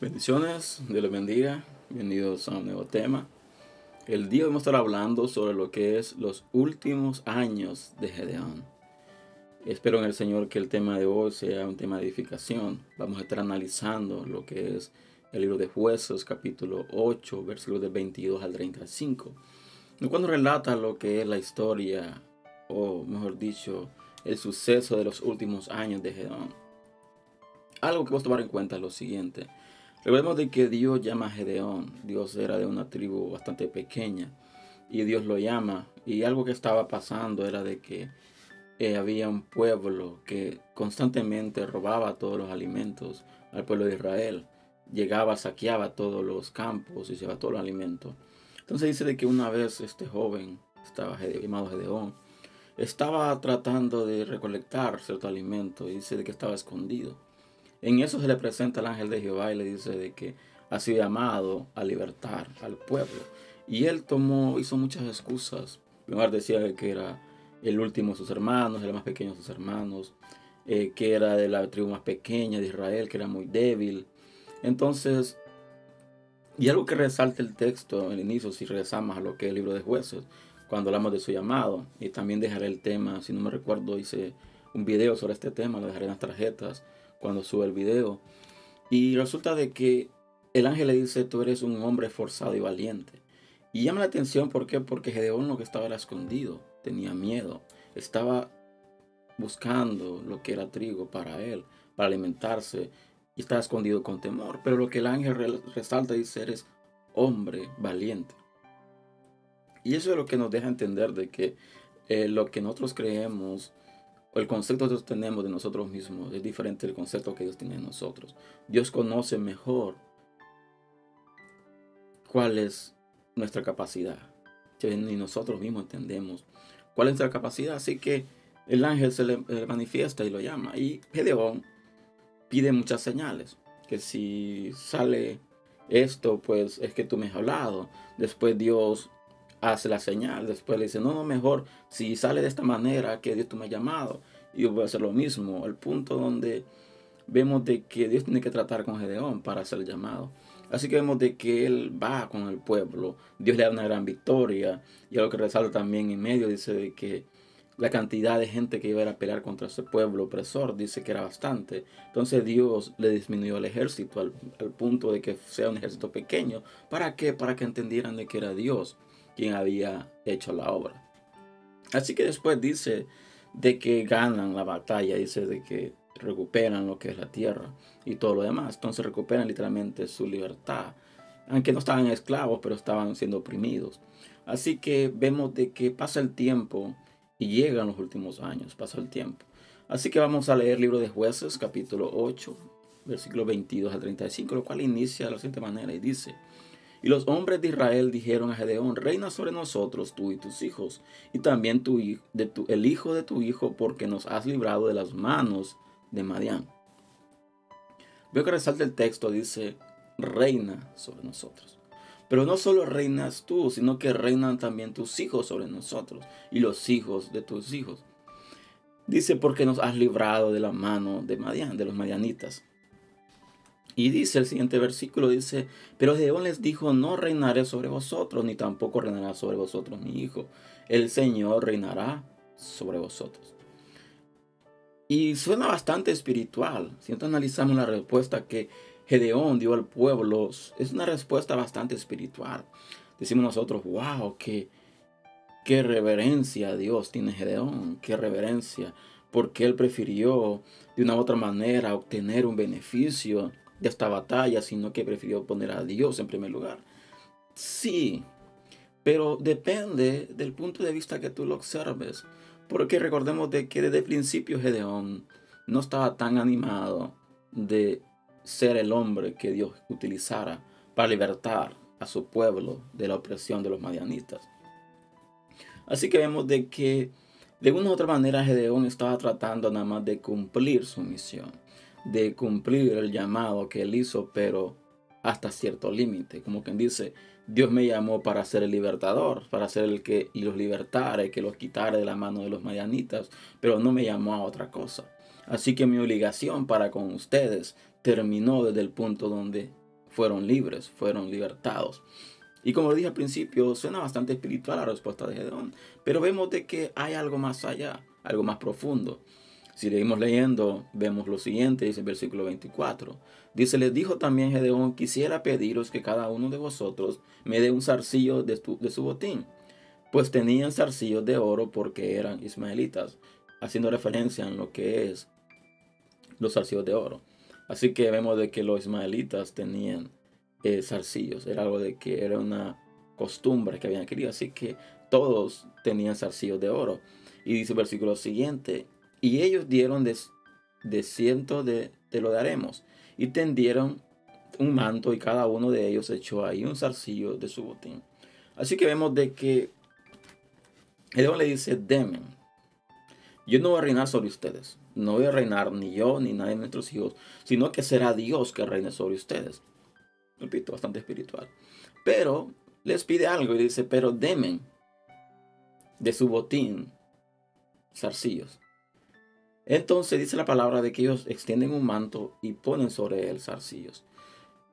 Bendiciones, Dios les bendiga. Bienvenidos a un nuevo tema. El día vamos a estar hablando sobre lo que es los últimos años de Gedeón. Espero en el Señor que el tema de hoy sea un tema de edificación. Vamos a estar analizando lo que es el libro de Jueces, capítulo 8, versículos del 22 al 35. Cuando relata lo que es la historia, o mejor dicho, el suceso de los últimos años de Gedeón. Algo que vamos a tomar en cuenta es lo siguiente. Recordemos de que Dios llama a Gedeón. Dios era de una tribu bastante pequeña y Dios lo llama. Y algo que estaba pasando era de que había un pueblo que constantemente robaba todos los alimentos al pueblo de Israel. Llegaba, saqueaba todos los campos y se llevaba todos los alimentos. Entonces dice de que una vez este joven, llamado Gedeón, estaba tratando de recolectar cierto alimento y dice de que estaba escondido. En eso se le presenta el ángel de Jehová y le dice de que ha sido llamado a libertar al pueblo. Y él hizo muchas excusas. Primero decía que era el último de sus hermanos, el más pequeño de sus hermanos, que era de la tribu más pequeña de Israel, que era muy débil. Entonces, y algo que resalta el texto al inicio, si regresamos a lo que es el libro de Jueces, cuando hablamos de su llamado, y también dejaré el tema, si no me recuerdo, hice un video sobre este tema, lo dejaré en las tarjetas cuando sube el video. Y resulta de que el ángel le dice: tú eres un hombre esforzado y valiente. Y llama la atención, ¿por qué? Porque Gedeón lo que estaba era escondido, tenía miedo, estaba buscando lo que era trigo para él, para alimentarse, y estaba escondido con temor. Pero lo que el ángel resalta y dice: eres hombre valiente. Y eso es lo que nos deja entender de que lo que nosotros creemos, o el concepto que nosotros tenemos de nosotros mismos, es diferente del concepto que Dios tiene de nosotros. Dios conoce mejor cuál es nuestra capacidad. Ni nosotros mismos entendemos cuál es nuestra capacidad. Así que el ángel se le manifiesta y lo llama. Y Gedeón pide muchas señales. Que si sale esto, pues es que tú me has hablado. Después Dios hace la señal. Después le dice: no, mejor si sale de esta manera, que Dios tú me has llamado. Y yo voy a hacer lo mismo. El punto donde vemos de que Dios tiene que tratar con Gedeón para hacer el llamado. Así que vemos de que él va con el pueblo. Dios le da una gran victoria. Y algo que resalta también en medio, dice de que la cantidad de gente que iba a ir a pelear contra ese pueblo opresor, dice que era bastante. Entonces Dios le disminuyó el ejército al punto de que sea un ejército pequeño. ¿Para qué? Para que entendieran de que era Dios quien había hecho la obra. Así que después dice de que ganan la batalla, dice de que recuperan lo que es la tierra y todo lo demás. Entonces recuperan literalmente su libertad, aunque no estaban esclavos, pero estaban siendo oprimidos. Así que vemos de que pasa el tiempo y llegan los últimos años, pasa el tiempo. Así que vamos a leer el libro de Jueces, capítulo 8, versículo 22 al 35, lo cual inicia de la siguiente manera y dice: y los hombres de Israel dijeron a Gedeón: reina sobre nosotros tú y tus hijos, y también el hijo de tu hijo, porque nos has librado de las manos de Madián. Veo que resalta el texto, dice: reina sobre nosotros. Pero no solo reinas tú, sino que reinan también tus hijos sobre nosotros, y los hijos de tus hijos. Dice: porque nos has librado de la mano de Madián, de los madianitas. Y dice el siguiente versículo, dice: pero Gedeón les dijo: no reinaré sobre vosotros, ni tampoco reinará sobre vosotros mi hijo. El Señor reinará sobre vosotros. Y suena bastante espiritual. Si nosotros analizamos la respuesta que Gedeón dio al pueblo, es una respuesta bastante espiritual. Decimos nosotros: wow, qué reverencia a Dios tiene Gedeón, qué reverencia, porque él prefirió de una u otra manera obtener un beneficio de esta batalla, sino que prefirió poner a Dios en primer lugar. Sí, pero depende del punto de vista que tú lo observes, porque recordemos de que desde el principio Gedeón no estaba tan animado de ser el hombre que Dios utilizara para libertar a su pueblo de la opresión de los madianitas. Así que vemos de que de una u otra manera Gedeón estaba tratando nada más de cumplir su misión, de cumplir el llamado que él hizo, pero hasta cierto límite. Como quien dice: Dios me llamó para ser el libertador, para ser el que los libertara y que los quitara de la mano de los madianitas, pero no me llamó a otra cosa. Así que mi obligación para con ustedes terminó desde el punto donde fueron libres, fueron libertados. Y como lo dije al principio, suena bastante espiritual la respuesta de Gedeón, pero vemos de que hay algo más allá, algo más profundo. Si seguimos leyendo, vemos lo siguiente, dice el versículo 24. Dice, les dijo también Gedeón, quisiera pediros que cada uno de vosotros me dé un zarcillo de su botín, pues tenían zarcillos de oro porque eran ismaelitas, haciendo referencia en lo que es los zarcillos de oro. Así que vemos de que los ismaelitas tenían zarcillos, era algo de que era una costumbre que habían adquirido, así que todos tenían zarcillos de oro. Y dice el versículo siguiente, y ellos dieron de ciento te lo daremos, y tendieron un manto, y cada uno de ellos echó ahí un zarcillo de su botín. Así que vemos de que Gedeón le dice, denme, yo no voy a reinar sobre ustedes, no voy a reinar ni yo ni nadie de nuestros hijos, sino que será Dios que reine sobre ustedes. Repito, bastante espiritual. Pero les pide algo y dice, pero denme de su botín zarcillos. Entonces dice la palabra de que ellos extienden un manto y ponen sobre él zarcillos.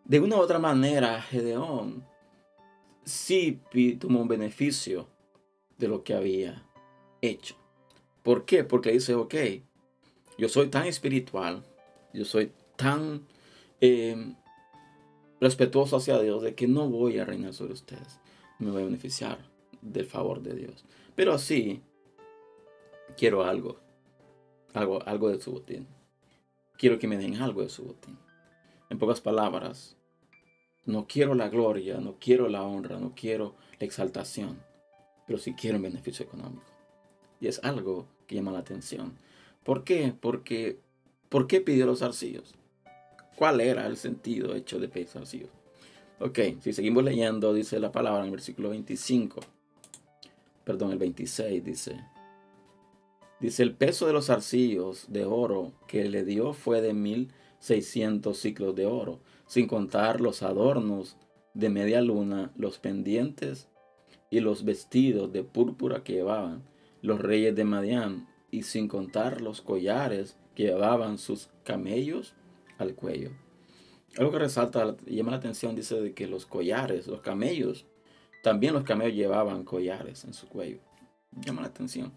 De una u otra manera, Gedeón sí tomó un beneficio de lo que había hecho. ¿Por qué? Porque dice, ok, yo soy tan espiritual, yo soy tan respetuoso hacia Dios de que no voy a reinar sobre ustedes. Me voy a beneficiar del favor de Dios. Pero sí, quiero algo de su botín. Quiero que me den algo de su botín. En pocas palabras, no quiero la gloria, no quiero la honra, no quiero la exaltación, pero sí quiero un beneficio económico. Y es algo que llama la atención. ¿Por qué? ¿Por qué pidió los zarcillos? ¿Cuál era el sentido hecho de pedir zarcillos? Ok, si seguimos leyendo, dice la palabra en el versículo 25. Perdón, el 26 dice. Dice, el peso de los zarcillos de oro que le dio fue de 1600 siclos de oro, sin contar los adornos de media luna, los pendientes y los vestidos de púrpura que llevaban los reyes de Madián, y sin contar los collares que llevaban sus camellos al cuello. Algo que resalta y llama la atención, dice de que los collares, los camellos, también los camellos llevaban collares en su cuello. Llama la atención.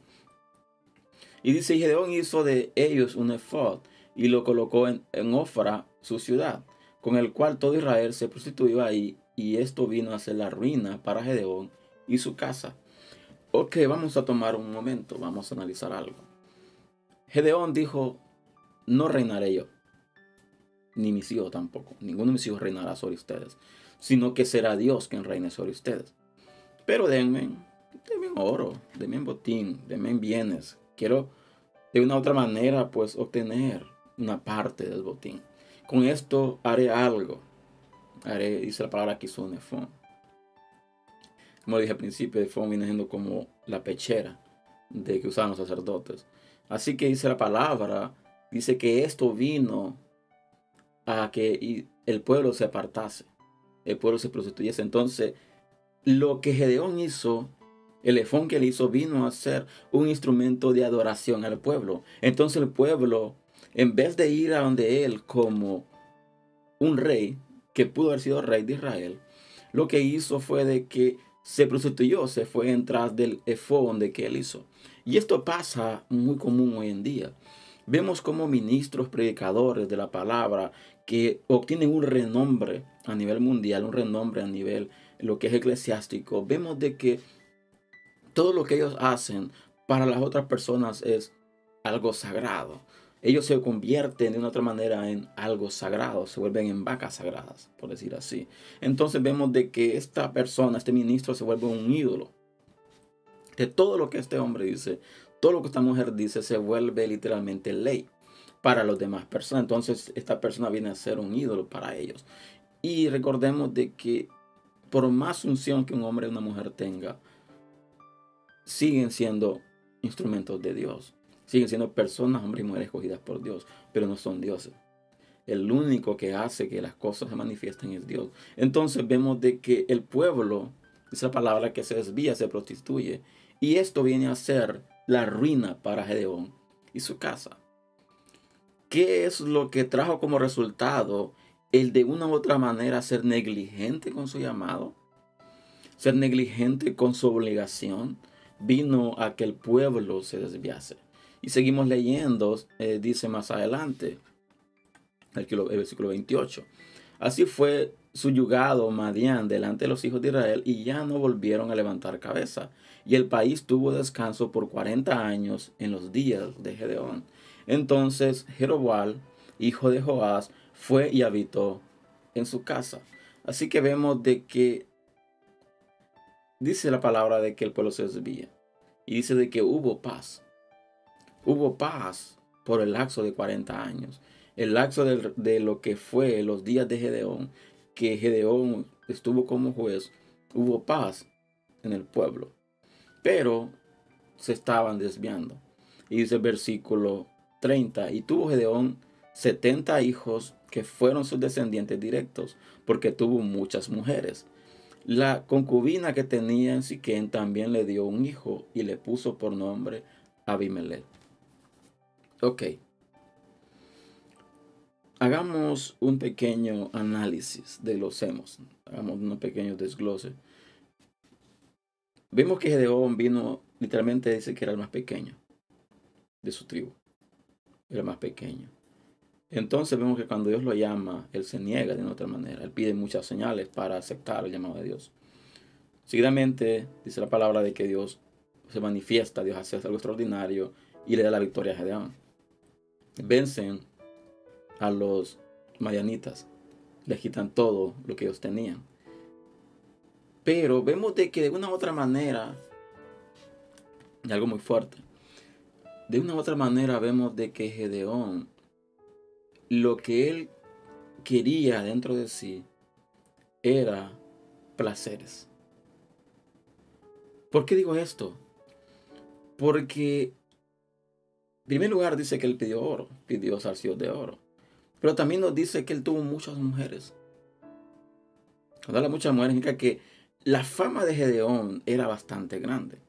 Y dice, y Gedeón hizo de ellos un efod y lo colocó en Ofra, su ciudad, con el cual todo Israel se prostituyó ahí, y esto vino a ser la ruina para Gedeón y su casa. Ok, vamos a tomar un momento, vamos a analizar algo. Gedeón dijo, no reinaré yo, ni mis hijos tampoco, ninguno de mis hijos reinará sobre ustedes, sino que será Dios quien reine sobre ustedes. Pero denme oro, denme botín, denme bienes. Quiero de una u otra manera pues obtener una parte del botín. Con esto haré algo. Dice la palabra aquí, son efón. Como dije al principio, efón viene siendo como la pechera de que usaban los sacerdotes. Así que dice la palabra, dice que esto vino a que el pueblo se apartase, el pueblo se prostituyese. Entonces, lo que Gedeón hizo, el efón que él hizo, vino a ser un instrumento de adoración al pueblo. Entonces el pueblo, en vez de ir a donde él como un rey, que pudo haber sido rey de Israel, lo que hizo fue de que se prostituyó, se fue en tras del efón de que él hizo. Y esto pasa muy común hoy en día. Vemos como ministros, predicadores de la palabra, que obtienen un renombre a nivel mundial, un renombre a nivel lo que es eclesiástico. Vemos de que todo lo que ellos hacen para las otras personas es algo sagrado. Ellos se convierten de una otra manera en algo sagrado, se vuelven en vacas sagradas, por decir así. Entonces vemos de que esta persona, este ministro, se vuelve un ídolo. De todo lo que este hombre dice, todo lo que esta mujer dice, se vuelve literalmente ley para las demás personas. Entonces esta persona viene a ser un ídolo para ellos. Y recordemos de que por más unción que un hombre o una mujer tenga, siguen siendo instrumentos de Dios. Siguen siendo personas, hombres y mujeres escogidas por Dios, pero no son dioses. El único que hace que las cosas se manifiesten es Dios. Entonces vemos de que el pueblo, esa palabra, que se desvía, se prostituye. Y esto viene a ser la ruina para Gedeón y su casa. ¿Qué es lo que trajo como resultado el de una u otra manera ser negligente con su llamado, ser negligente con su obligación, vino a que el pueblo se desviase. Y seguimos leyendo, dice más adelante, el versículo 28. Así fue subyugado Madián delante de los hijos de Israel y ya no volvieron a levantar cabeza. Y el país tuvo descanso por 40 años en los días de Gedeón. Entonces Jeroboam, hijo de Joás, fue y habitó en su casa. Así que vemos de que dice la palabra de que el pueblo se desvía. Y dice de que hubo paz. Hubo paz por el lapso de 40 años. El lapso de lo que fue los días de Gedeón, que Gedeón estuvo como juez, hubo paz en el pueblo. Pero se estaban desviando. Y dice el versículo 30, y tuvo Gedeón 70 hijos que fueron sus descendientes directos, porque tuvo muchas mujeres. La concubina que tenía en Siquén también le dio un hijo y le puso por nombre Abimelech. Ok, hagamos un pequeño análisis de los hemos. Hagamos un pequeño desglose. Vemos que Gedeón vino, literalmente dice que era el más pequeño de su tribu. Era el más pequeño. Entonces vemos que cuando Dios lo llama, él se niega de otra manera. Él pide muchas señales para aceptar el llamado de Dios. Seguidamente dice la palabra de que Dios se manifiesta, Dios hace algo extraordinario y le da la victoria a Gedeón. Vencen a los madianitas, les quitan todo lo que ellos tenían. Pero vemos de que de una u otra manera, y algo muy fuerte, de una u otra manera vemos de que Gedeón, lo que él quería dentro de sí, era placeres. ¿Por qué digo esto? Porque, en primer lugar, dice que él pidió oro, pidió zarcillos de oro. Pero también nos dice que él tuvo muchas mujeres. Cuando habla de muchas mujeres, significa que la fama de Gedeón era bastante grande.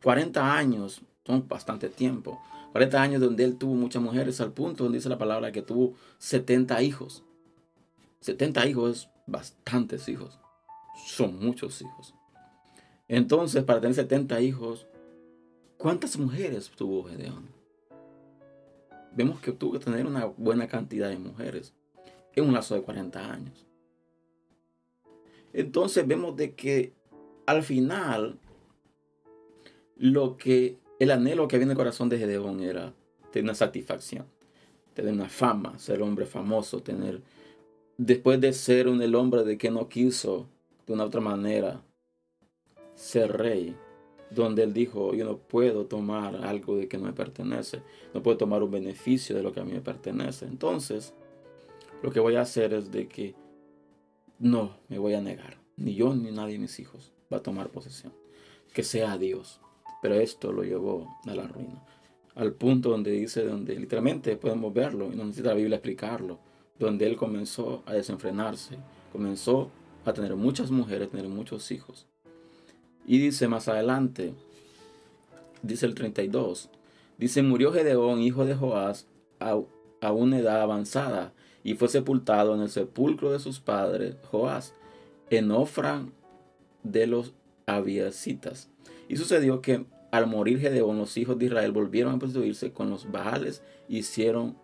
40 años son bastante tiempo. 40 años donde él tuvo muchas mujeres, al punto donde dice la palabra que tuvo 70 hijos. 70 hijos es bastantes hijos. Son muchos hijos. Entonces, para tener 70 hijos, ¿cuántas mujeres tuvo Gedeón? Vemos que tuvo que tener una buena cantidad de mujeres en un lapso de 40 años. Entonces vemos de que al final el anhelo que había en el corazón de Gedeón era tener una satisfacción, tener una fama, ser hombre famoso, después de ser el hombre de que no quiso de una otra manera ser rey, donde él dijo, yo no puedo tomar algo de que no me pertenece, no puedo tomar un beneficio de lo que a mí me pertenece. Entonces, lo que voy a hacer es de que no me voy a negar, ni yo ni nadie de mis hijos va a tomar posesión, que sea Dios. Pero esto lo llevó a la ruina, al punto donde dice, donde literalmente podemos verlo, y no necesita la Biblia explicarlo, donde él comenzó a desenfrenarse, comenzó a tener muchas mujeres, a tener muchos hijos. Y dice más adelante, dice el 32, dice, murió Gedeón, hijo de Joás, a una edad avanzada, y fue sepultado en el sepulcro de sus padres, Joás, en Ofra de los Abiasitas. Y sucedió que al morir Gedeón, los hijos de Israel volvieron a prostituirse con los Baales, hicieron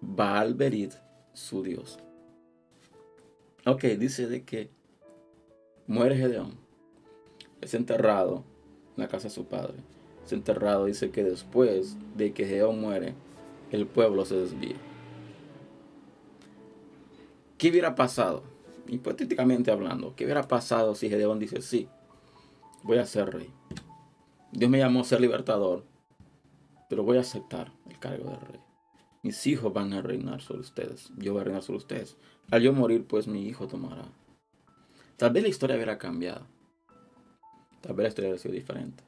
Baal Berit su dios. Ok, dice de que muere Gedeón, es enterrado en la casa de su padre. Es enterrado, dice que después de que Gedeón muere, el pueblo se desvía. ¿Qué hubiera pasado? Hipotéticamente hablando, ¿qué hubiera pasado si Gedeón dice, sí, voy a ser rey? Dios me llamó a ser libertador, pero voy a aceptar el cargo de rey. Mis hijos van a reinar sobre ustedes. Yo voy a reinar sobre ustedes. Al yo morir, pues mi hijo tomará. Tal vez la historia hubiera cambiado. Tal vez la historia hubiera sido diferente.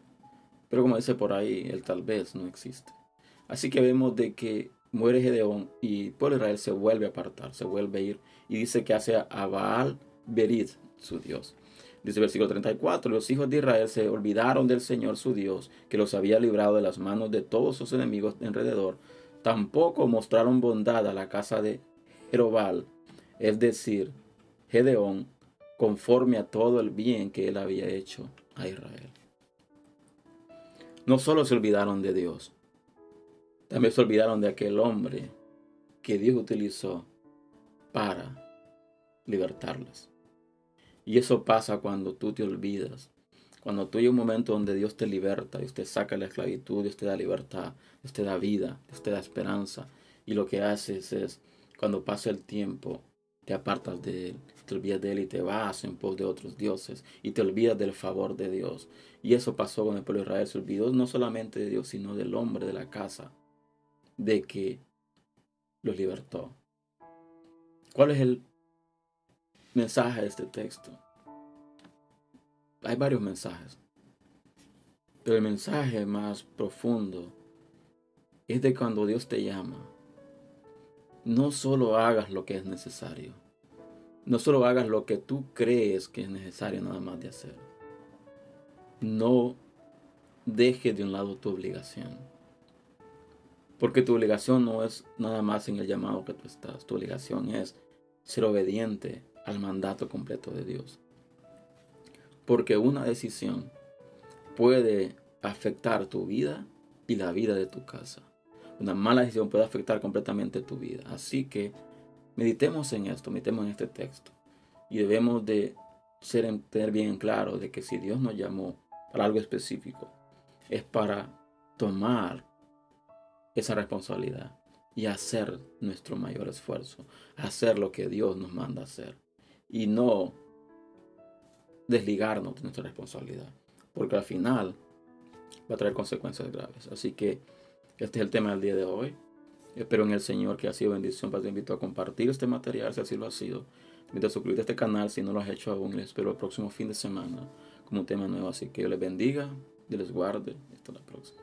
Pero como dice por ahí, el tal vez no existe. Así que vemos de que muere Gedeón y por Israel se vuelve a apartar, se vuelve a ir. Y dice que hace a Baal Berit su dios. Dice el versículo 34, los hijos de Israel se olvidaron del Señor su Dios, que los había librado de las manos de todos sus enemigos de alrededor. Tampoco mostraron bondad a la casa de Jeroboam, Es decir, Gedeón, conforme a todo el bien que él había hecho a Israel. No solo se olvidaron de Dios, también se olvidaron de aquel hombre que Dios utilizó para libertarlos. Y eso pasa cuando tú te olvidas. Cuando tú hay un momento donde Dios te liberta, Dios te saca de la esclavitud, Dios te da libertad, Dios te da vida, Dios te da esperanza. Y lo que haces es, cuando pasa el tiempo, te apartas de Él, te olvidas de Él y te vas en pos de otros dioses y te olvidas del favor de Dios. Y eso pasó con el pueblo de Israel. Se olvidó no solamente de Dios, sino del hombre de la casa, de que los libertó. ¿Cuál es el mensaje de este texto? Hay varios mensajes, pero el mensaje más profundo es de cuando Dios te llama. No solo hagas lo que es necesario. No solo hagas lo que tú crees que es necesario nada más de hacer. No dejes de un lado tu obligación. Porque tu obligación no es nada más en el llamado que tú estás. Tu obligación es ser obediente al mandato completo de Dios. Porque una decisión puede afectar tu vida y la vida de tu casa. Una mala decisión puede afectar completamente tu vida. Así que meditemos en esto, meditemos en este texto. Y debemos de tener bien claro de que si Dios nos llamó para algo específico, es para tomar esa responsabilidad y hacer nuestro mayor esfuerzo, hacer lo que Dios nos manda hacer y no desligarnos de nuestra responsabilidad, porque al final va a traer consecuencias graves. Así que este es el tema del día de hoy. Espero en el Señor que ha sido bendición. Te invito a compartir este material si así lo ha sido. Te invito a suscribirte a este canal si no lo has hecho aún. Les espero el próximo fin de semana con un tema nuevo. Así que Dios les bendiga, Dios les guarde. Hasta la próxima.